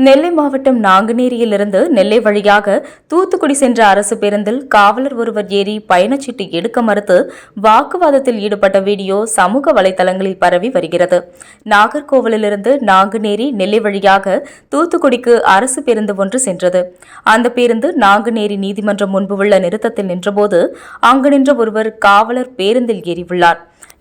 நெல்லை மாவட்டம் நாங்குநேரியிலிருந்து நெல்லை வழியாக தூத்துக்குடி சென்ற அரசு பேருந்தில் காவலர் ஒருவர் ஏறி பயணச்சீட்டு எடுக்க மறுத்து வாக்குவாதத்தில் ஈடுபட்ட வீடியோ சமூக வலைதளங்களில் பரவி வருகிறது. நாகர்கோவிலிருந்து நாங்குநேரி நெல்லை வழியாக தூத்துக்குடிக்கு அரசு பேருந்து ஒன்று சென்றது. அந்த பேருந்து நாங்குநேரி நீதிமன்றம் முன்பு உள்ள நிறுத்தத்தில் நின்றபோது அங்கு நின்ற ஒருவர் காவலர் பேருந்தில் ஏறியுள்ளார்.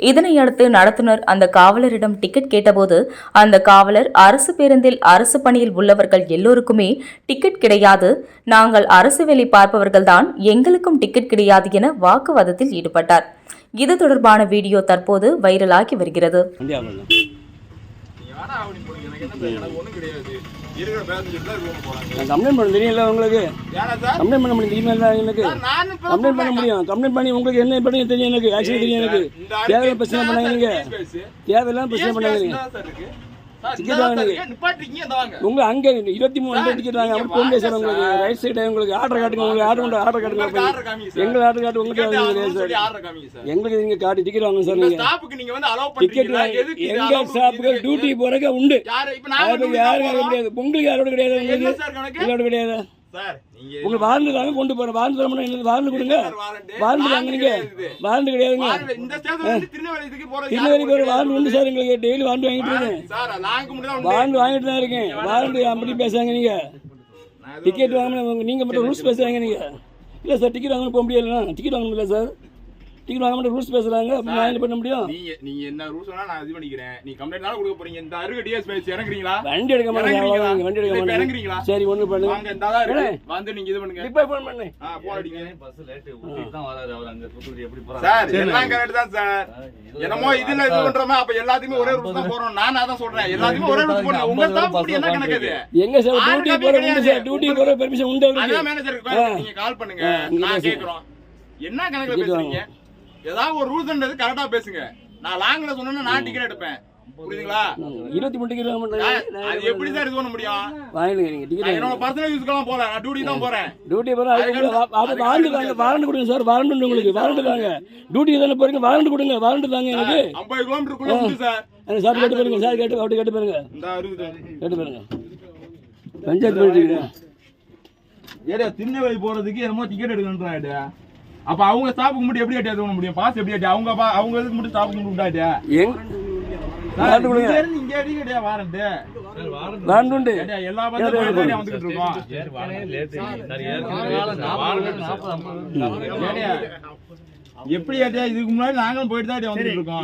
இதனையடுத்து நடத்துனர் அந்த காவலரிடம் டிக்கெட் கேட்டபோது அந்த காவலர் அரசு பேருந்தில் அரசு பணியில் உள்ளவர்கள் எல்லோருக்குமே டிக்கெட் கிடையாது, நாங்கள் அரசு வேலை பார்ப்பவர்கள்தான், எங்களுக்கும் டிக்கெட் கிடையாது என வாக்குவாதத்தில் ஈடுபட்டார். இது தொடர்பான வீடியோ தற்போது வைரலாகி வருகிறது. கம்ப்ளைண்ட் பண்ண தெரியல உங்களுக்கு. கம்ப்ளைண்ட் பண்ண முடியும் தெரியுமா? எனக்கு கம்ப்ளைண்ட் பண்ண முடியும். கம்ப்ளைண்ட் பண்ணி உங்களுக்கு என்ன பண்ணி தெரியும்? எனக்கு ஆக்சுவலி தெரியும். எனக்கு தேவையில்லாம் பிரச்சனை பண்ணாங்க. நீங்க தேவையெல்லாம் பிரச்சனை பண்ணாங்க. டிக்கெட் வாங்க உங்க அங்க 23 டிக்கெட் வாங்க. அப்படி போன் பேசுறேன். உங்களுக்கு ரைட் சைடு உங்களுக்கு ஆர்டர் காட்டுங்க. உங்களுக்கு ஆர்டர் காட்டுங்க. எங்க ஆர்டர் காட்டு உங்களுக்கு எங்களுக்கு நீங்க காட்டி டிக்கெட் வாங்க சார். நீங்க டிக்கெட் எங்க ஸ்டாப்புக்கு டியூட்டி போறதுக்கு உண்டு. யாரும் கிடையாது. உங்களுக்கு யாரோட கிடையாது. உங்களுக்கு கிடையாது. உங்க வாரண்டு தாங்க கொண்டு போறேன். வாரண்டு தர முடியும். வாரண்டு கொடுங்க. வாரண்டு வாங்க. நீங்க வாரண்டு கிடையாதுங்க. திருநெல்வேலி போற வாரண்டு உண்டு சார். எங்களுக்கு டெய்லி வாரண்டு வாங்கிட்டு இருக்கேன். வாரண்டு வாங்கிட்டு தான் இருக்கேன். வாரண்டு அப்படி பேசுறாங்க. நீங்க டிக்கெட் வாங்க. நீங்க மட்டும் ரூல்ஸ் பேசுறாங்க. நீங்க இல்ல சார் டிக்கெட் வாங்க போக முடியல. டிக்கெட் வாங்க முடியல சார். டிக்கெட் வாங்க மட்டும் ரூல்ஸ் பேசுறாங்க. நான் என்ன பண்ண முடியும்? நீங்க என்ன ரூல்ஸ் வேணா நான் இது பண்ணிக்கிறேன். நீ கம்ப்ளைண்ட் தான கொடுக்க போறீங்க. இந்த அருக டிஎஸ் பேசி இறங்குறீங்களா? வண்டி எடுக்க மாட்டீங்க. வண்டி எடுக்க மாட்டீங்க. இறங்குறீங்களா? சரி ஒண்ணு பண்ணுங்க. வாங்க இந்தா இருக்கு. வந்து நீங்க இது பண்ணுங்க. இப்ப ஃபோன் பண்ணு. போன் அடிங்க. பஸ் லேட் ஊட்டிக்கு தான் வராரு. அவர் அங்க தூத்துக்குடி எப்படி போறாரு? சார் எல்லாம் கரெக்ட் தான் சார். என்னமோ இதுல இது பண்றோமா? அப்ப எல்லாத்துக்கும் ஒரே ரூல்ஸ் தான் போறோம். நான் அதான் சொல்றேன். எல்லாத்துக்கும் ஒரே ரூல்ஸ் போறோம். உங்க ஸ்டாஃப் அப்படி என்ன கணக்குது? எங்க சார் டியூட்டி போற உண்டு சார். டியூட்டி போற பெர்மிஷன் உண்டு. அதான் மேனேஜருக்கு நீங்க கால் பண்ணுங்க. நான் கேக்குறோம். என்ன கணக்குல பேசுறீங்க? ஏதாவது ஒரு ரூல்ஸ்ன்றது கரெக்டா பேசுங்க. நான் லாங்ல சொன்னா நான் டிக்கெட் எடுப்பேன். புரியுதுங்களா? 23 டிக்கெட் வாங்க மாட்டேன். அது எப்படி சார் இது பண்ண முடியும்? வாங்கிடுங்க நீங்க டிக்கெட். என்னோட பர்சனல் யூஸ்க்குலாம் போறேன். நான் டியூட்டி தான் போறேன். டியூட்டி போற அது வாரண்ட் தாங்க. வாரண்ட் கொடுங்க சார். வாரண்ட் உண்டு உங்களுக்கு. வாரண்ட் தாங்க. டியூட்டி தான போறீங்க. வாரண்ட் கொடுங்க. வாரண்ட் தாங்க எனக்கு. 50 கிலோமீட்டருக்குள்ள உண்டு சார். அந்த சார் கேட்டு பாருங்க. சார் கேட்டு அப்படி கேட்டு பாருங்க. இந்த இருக்குது. கேட்டு பாருங்க. பஞ்சாயத்து பண்ணிட்டீங்க. ஏடா திருநெல்வேலி போறதுக்கு என்னமோ டிக்கெட் எடுக்கணும்ன்றாடா. அப்ப அவங்க ஸ்டாஃப்க்கு மட்டும் எப்படி ஏத்தி பண்ண முடியும்? பாஸ் எப்படி ஏத்தி? அவங்க இதுக்கு மட்டும் ஸ்டாஃப்க்கு மட்டும் விட்டாடா. வாரண்ட் கொடுங்க. இங்க அடிக்கடியா வாரண்ட். வாரண்ட் உண்டு. எல்லா பஸ்ஸும் வந்துட்டு இருக்கோம். எப்படி ஏட்டியா? இதுக்கு முன்னாடி நாங்களும் போயிட்டு தான் வந்துட்டு இருக்கோம்.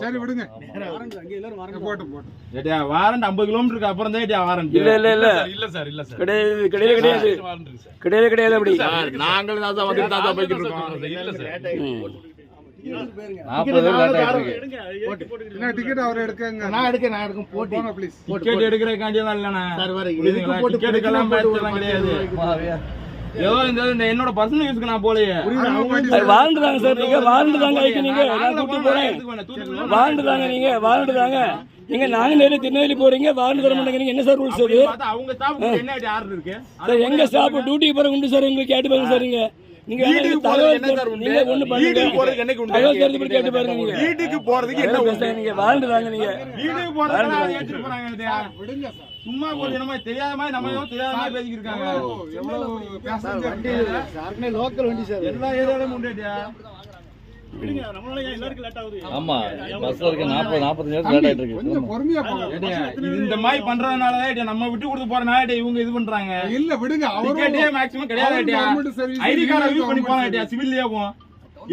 சரி விடுங்க. ஏட்டியா வாரண்ட் 50 கிலோமீட்டருக்கு அப்புறம் தான் ஏட்டியா வாரண்ட். இல்ல இல்ல இல்ல இல்ல சார். இல்ல சார். கிடையாது கிடையாது கிடையாது கிடையாது. அப்படி நாங்களும் தான் வந்துட்டு தான் போயிட்டு இருக்கோம். இல்ல சார். 40 டிக்கெட் அவர் எடுக்கங்க. நான் எடுக்க போட்டு ப்ளீஸ். டிக்கெட் எடுக்கிற காண்டியெல்லாம் இல்லண்ணா. சார் வர டிக்கெட் எடுக்கலாம் பேட்டலாம் கிடையாது. ஏதோ இந்த என்னோட பர்சனல் யூஸ்க்கு நான் போலையே. வாரண்ட் தாங்க சார். நீங்க வாரண்ட் தாங்க ஐக்கு. நீங்க நான் கூட்டி போறேன். வாரண்ட் தாங்க. நீங்க வாரண்ட் தாங்க. நீங்க நாங்குநேரி திருநெல்வேலி போறீங்க. வாரண்ட் தர மாட்டேங்கிறீங்க. என்ன சார் ரூல்ஸ் அது? அவங்க ஸ்டாஃப்க்கு என்ன ஆர்டர் இருக்கு சார்? எங்க ஸ்டாஃப் டியூட்டி போற உண்டு சார். உங்களுக்கு கேட்டு பாருங்க சார். நீங்க வீட்டுக்கு போறதுக்கு என்ன சார் உண்டு? நீங்க ஒண்ணு பண்ணுங்க. வீட்டுக்கு போறதுக்கு என்னக்கு உண்டு? தகவல் தெரிஞ்சு கேட்டு பாருங்க. நீங்க வீட்டுக்கு போறதுக்கு என்ன உண்டு? நீங்க வாரண்ட் தாங்க. நீங்க வீட்டுக்கு போறதுக்கு ஏத்திட்டு போறாங்க. விடுங்க சார். சும்மா போய் என்னமோ தெரியாத மாதிரி நம்ம தெரியாத மாதிரி பேசிட்டு இருக்காங்க. எவ்வளவு பேசஞ்சர் வண்டி சார்னே லோக்கல் வண்டி சார். எல்லா ஏரியாலயும் உண்டுடா. விடுங்க. நம்மளால எல்லாருக்கும் லேட் ஆகுது. ஆமா பஸ்ல இருக்க 40-45 நிமிஷம் லேட் ஆயிட்டு இருக்கு. கொஞ்சம் பொறுமையா போங்க. இந்த மாதிரி பண்றதுனால தான் நம்ம விட்டு கொடுத்து போறனால இவங்க இது பண்றாங்க. இல்ல விடுங்க. டிக்கெட்டே மேக்ஸிமம் கிடையாது. ஐடி கார்டு யூஸ் பண்ணி போறாங்க. சிவில்லயே போவோம்.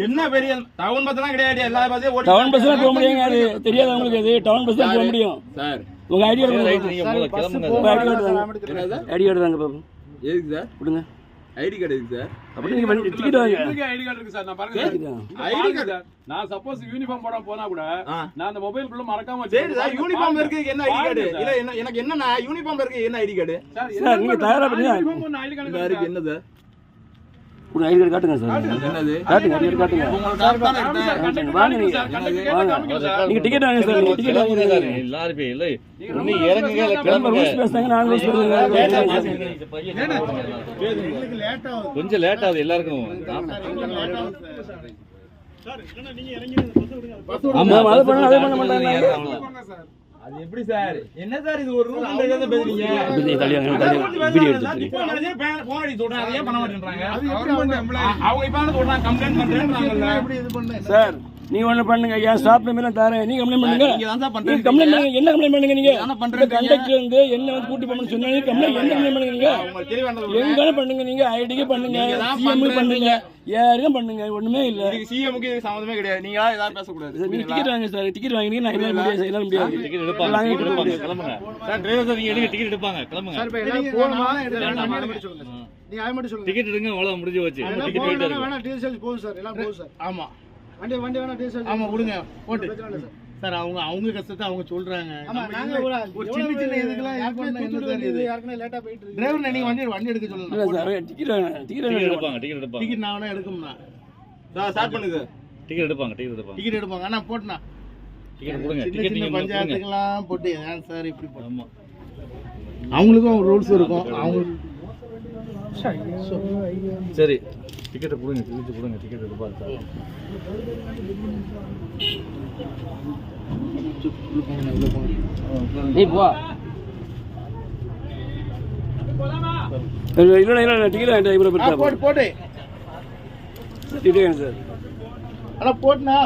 என்ன பெரிய டவுன் பஸ்லாம் கிடையாது. எல்லா பஸ்ஸே ஓடி டவுன் பஸ்ல போக முடியுங்க. அது தெரியாது உங்களுக்கு. அது டவுன் பஸ்ல போக முடியும் சார். உங்க ஐடி கார்டு நீங்க முதல்ல கிளம்புங்க. ஐடி கார்டு தாங்க பாப்போம். எதுக்கு சார்? கொடுங்க. ஐடி கார்டு எதுக்கு சார்? அப்படி நீங்க டிக்கெட் வாங்க. ஐடி கார்டு இருக்கு சார். நான் பாருங்க. ஐடி கார்டு நான் சப்போஸ் யூனிஃபார்ம் போடாம போனா கூட நான் அந்த மொபைல் குள்ள மறக்காம சரி சார். யூனிஃபார்ம் இருக்கு என்ன ஐடி கார்டு? இல்ல என்ன எனக்கு என்னன்னா யூனிஃபார்ம் இருக்கு என்ன ஐடி கார்டு? சார் நீங்க தயாரா பண்ணி ஐடி கார்டு இருக்கு. என்னது? ஒரு ஐடி கார்டு காட்டுங்க சார். என்னது? காட்டுங்க. ஐடி கார்டு காட்டுங்க. உங்களுக்கு கார்டு தான் எடுத்தேன். வாங்க நீங்க டிக்கெட் வாங்க சார். நீங்க டிக்கெட் வாங்க சார். எல்லாரும் போய் இல்ல நீ இறங்குங்க. இல்ல கிளம்புங்க. ரூல்ஸ் பேசுங்க. நான் ரூல்ஸ் பேசுங்க. லேட் ஆகுது. கொஞ்சம் லேட் ஆகுது எல்லாருக்கும். சார் என்ன நீங்க இறங்கி ஆமா அது பண்ண மாட்டாங்க. அது எப்படி சார் என்ன சார் இது ஒரு ரூல் பேசுறீங்க வீடியோ எடுத்து இப்போ மேனேஜர் போன் அடி சொல்றாங்க அதையே பண்ண மாட்டேன்றாங்க அது எப்படி அவங்க இப்ப வந்து சொல்றாங்க கம்ப்ளைண்ட் பண்றேன்றாங்கல்ல எப்படி இது பண்ண சார் நீ ஒண்ணு பண்ணுங்க என் ஸ்டாப் நம்பர் தரேன் நீங்க கம்ப்ளைண்ட் பண்ணுங்க நீங்க தான் சார் நீங்க பண்றீங்க கம்ப்ளைண்ட் பண்ணுங்க என்ன கம்ப்ளைண்ட் பண்ணுங்க நீங்க என்ன பண்றீங்க? கண்டக்டர் வந்து என்ன வந்து கூட்டி போகணும்னு சொன்னாங்க கம்ப்ளைண்ட் என்ன கம்ப்ளைண்ட் பண்ணுங்க நீங்க உங்களுக்கு தெரியவேண்டது எங்க பண்ணுங்க நீங்க ஐடிக்கு பண்ணுங்க நீங்க தான் சிஎம் பண்றீங்க. பண்ணுங்க யாருக்கும் பண்ணுங்க ஒண்ணுமே இல்ல இதுக்கு சிஎம்க்கு இதுக்கு சம்மந்தமே கிடையாது நீங்க ஏதாவது பேசக்கூடாது நீங்க டிக்கெட் வாங்க சார் டிக்கெட் வாங்கினீங்க நான் என்ன முடியாது செய்யலாம் முடியாது டிக்கெட் எடுப்பாங்க நாங்க டிக்கெட் எடுப்பாங்க கிளம்புங்க சார் டிரைவர் சார் நீங்க எடுங்க டிக்கெட் எடுப்பாங்க கிளம்புங்க சார் இப்ப எல்லாரும் போணுமா எடுத்து சொல்லுங்க நீங்க அதை மட்டும் சொல்லுங்க டிக்கெட் எடுங்க அவ்வளவு முடிஞ்சு போச்சு எல்லாம் டிக்கெட் போயிட்டு இருக்கு வேணா டீசல் போகும் சார் எல்லாம் போகும் சார் ஆமா வண்டி வேணா டீசல் ஆமா கொடுங்க போட்டு பிரச்சனை இல்லை சார் சார் அவங்க கஷ்டத்தை அவங்க சொல்றாங்க ஆமா நாங்க ஒரு சின்ன சின்ன இதுக்கெல்லாம் help பண்ணா என்ன சார் இது? யாருக்குமே லேட்டா போயிட்டு இருக்கு டிரைவர் நீங்க வண்டி எடுக்க இல்ல சொல்லலாம் சார் டிக்கெட் டிக்கெட் டிக்கெட் எடுப்பாங்க டிக்கெட் எடுப்பாங்க டிக்கெட் நான் வேணா எடுக்கும்னா சார் ஸ்டார்ட் பண்ணுங்க டிக்கெட் எடுப்பாங்க டிக்கெட் எடுப்பாங்க டிக்கெட் எடுப்பாங்க ஆனா போட்டுனா டிக்கெட் கொடுங்க சின்ன டிக்கெட் சின்ன நீங்க கொடுங்க பஞ்சாயத்துக்கெல்லாம் போட்டு ஏன் சார் இப்படி போட்டு ஆமா அவங்களுக்கும் ரூல்ஸ் இருக்கும் அவங்க சரி டிக்கெட் கொடுங்க டிக்கெட் கொடுங்க டிக்கெட் எடுப்பாங்க சார் நீ போ இல்ல டிக்கெட் வாங்கிட்டு இவ்வளவு பெருசா போட்டு போட்டு டிக்கெட் சார் ஆனா போட்டுனா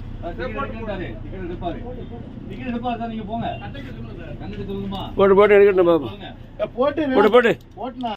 டிக்கெட் எடுப்பாரு டிக்கெட் எடுப்பாரு சார் நீங்க போங்க கண்டிப்பா சொல்லுங்கம்மா போட்டு எடுக்கட்டும் பாப்பா போட்டு போட்டு போட்டுனா